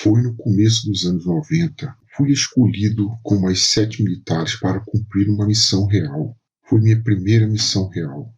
Foi no começo dos anos 90. Fui escolhido com mais 7 militares para cumprir uma missão real. Foi minha primeira missão real.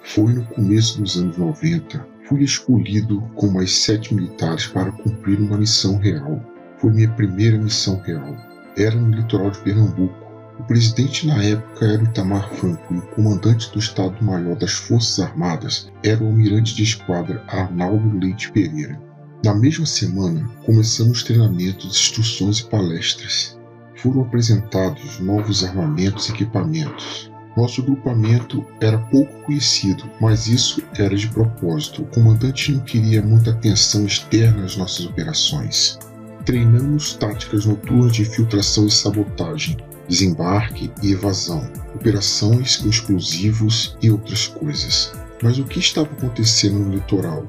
Foi no começo dos anos 90. Fui escolhido com mais 7 militares para cumprir uma missão real. Foi minha primeira missão real. Era no litoral de Pernambuco. O presidente na época era o Itamar Franco e o comandante do Estado-Maior das Forças Armadas era o almirante de esquadra Arnaldo Leite Pereira. Na mesma semana, começamos treinamentos, instruções e palestras. Foram apresentados novos armamentos e equipamentos. Nosso grupamento era pouco conhecido, mas isso era de propósito. O comandante não queria muita atenção externa às nossas operações. Treinamos táticas noturnas de infiltração e sabotagem, desembarque e evasão, operações com explosivos e outras coisas. Mas o que estava acontecendo no litoral?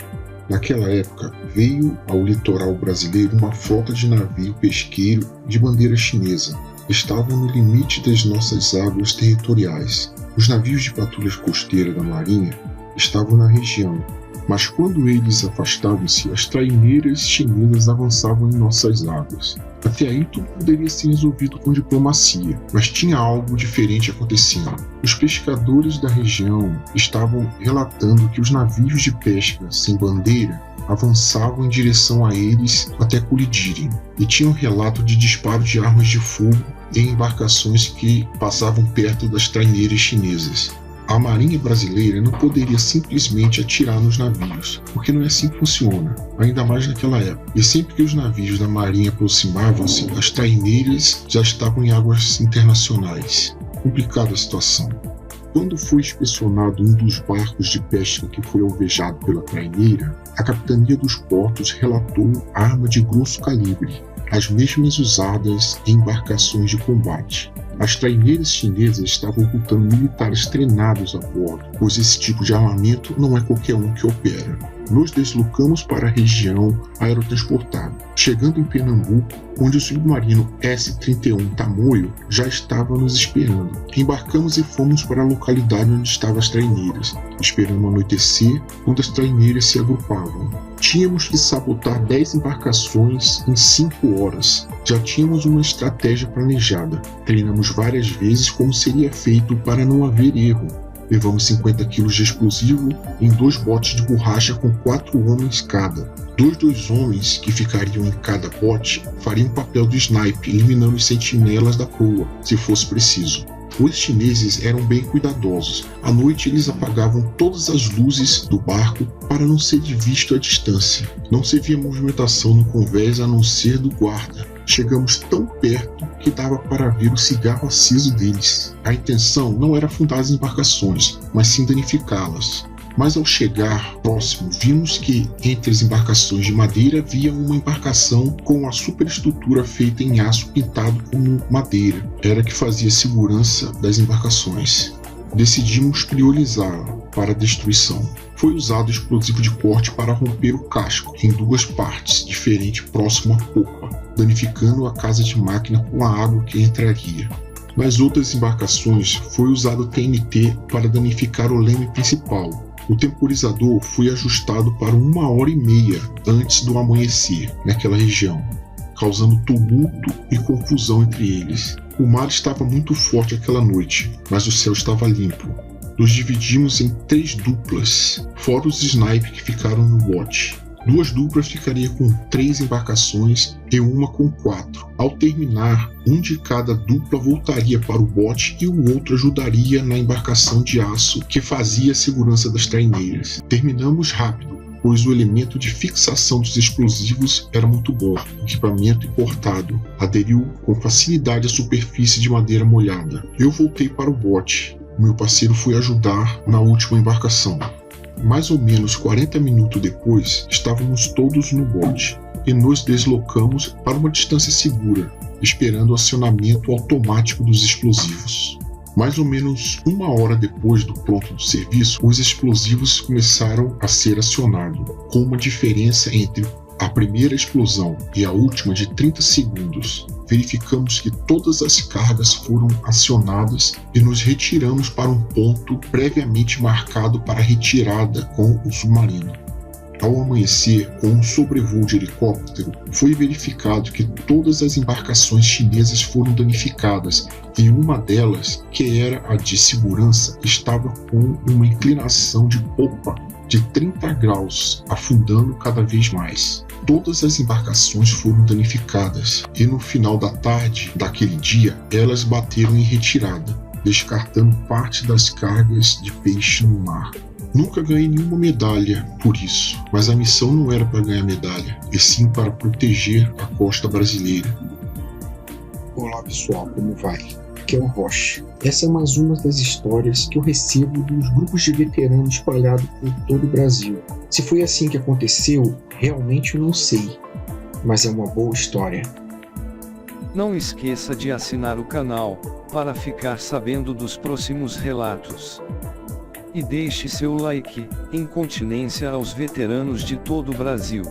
Naquela época, veio ao litoral brasileiro uma frota de navio pesqueiro de bandeira chinesa. Estavam no limite das nossas águas territoriais. Os navios de patrulha costeira da Marinha estavam na região, mas quando eles afastavam-se, as traineiras chinesas avançavam em nossas águas. Até aí tudo poderia ser resolvido com diplomacia, mas tinha algo diferente acontecendo. Os pescadores da região estavam relatando que os navios de pesca sem bandeira avançavam em direção a eles até colidirem, e tinham relato de disparo de armas de fogo em embarcações que passavam perto das traineiras chinesas. A Marinha brasileira não poderia simplesmente atirar nos navios, porque não é assim que funciona, ainda mais naquela época. E sempre que os navios da Marinha aproximavam-se, as traineiras já estavam em águas internacionais. Complicada a situação. Quando foi inspecionado um dos barcos de pesca que foi alvejado pela traineira, a capitania dos portos relatou arma de grosso calibre, as mesmas usadas em embarcações de combate. As traineiras chinesas estavam ocultando militares treinados a bordo, pois esse tipo de armamento não é qualquer um que opera. Nos deslocamos para a região aerotransportada, chegando em Pernambuco, onde o submarino S-31 Tamoio já estava nos esperando. Embarcamos e fomos para a localidade onde estavam as traineiras, esperando anoitecer, quando as traineiras se agrupavam. Tínhamos que sabotar 10 embarcações em 5 horas. Já tínhamos uma estratégia planejada. Treinamos várias vezes como seria feito para não haver erro. Levamos 50 kg de explosivo em 2 botes de borracha com 4 homens cada. Dois homens que ficariam em cada bote fariam o papel do sniper, eliminando os sentinelas da proa, se fosse preciso. Os chineses eram bem cuidadosos. À noite eles apagavam todas as luzes do barco para não ser visto à distância. Não se via movimentação no convés a não ser do guarda. Chegamos tão perto que dava para ver o cigarro aceso deles. A intenção não era afundar as embarcações, mas sim danificá-las. Mas ao chegar próximo, vimos que entre as embarcações de madeira havia uma embarcação com a superestrutura feita em aço pintado como madeira. Era que fazia segurança das embarcações. Decidimos priorizá-la para a destruição. Foi usado explosivo de corte para romper o casco em 2 partes diferentes próximo à popa, danificando a casa de máquina com a água que entraria. Nas outras embarcações foi usado TNT para danificar o leme principal. O temporizador foi ajustado para 1h30 antes do amanhecer naquela região, causando tumulto e confusão entre eles. O mar estava muito forte aquela noite, mas o céu estava limpo. Nos dividimos em 3 duplas, fora os snipers que ficaram no bote. 2 duplas ficariam com 3 embarcações e uma com 4. Ao terminar, um de cada dupla voltaria para o bote e o outro ajudaria na embarcação de aço que fazia a segurança das traineiras. Terminamos rápido, pois o elemento de fixação dos explosivos era muito bom. O equipamento importado aderiu com facilidade à superfície de madeira molhada. Eu voltei para o bote. Meu parceiro foi ajudar na última embarcação. Mais ou menos 40 minutos depois, estávamos todos no bote e nos deslocamos para uma distância segura, esperando o acionamento automático dos explosivos. Mais ou menos 1 hora depois do pronto do serviço, os explosivos começaram a ser acionados, com uma diferença entre a primeira explosão e a última de 30 segundos, verificamos que todas as cargas foram acionadas e nos retiramos para um ponto previamente marcado para retirada com o submarino. Ao amanhecer, com um sobrevoo de helicóptero, foi verificado que todas as embarcações chinesas foram danificadas e uma delas, que era a de segurança, estava com uma inclinação de popa de 30 graus, afundando cada vez mais. Todas as embarcações foram danificadas e no final da tarde daquele dia, elas bateram em retirada, descartando parte das cargas de peixe no mar. Nunca ganhei nenhuma medalha por isso, mas a missão não era para ganhar medalha, e sim para proteger a costa brasileira. Olá pessoal, como vai? Aqui é o Rocha. Essa é mais uma das histórias que eu recebo dos grupos de veteranos espalhados por todo o Brasil. Se foi assim que aconteceu, realmente eu não sei, mas é uma boa história. Não esqueça de assinar o canal, para ficar sabendo dos próximos relatos. E deixe seu like, em continência aos veteranos de todo o Brasil.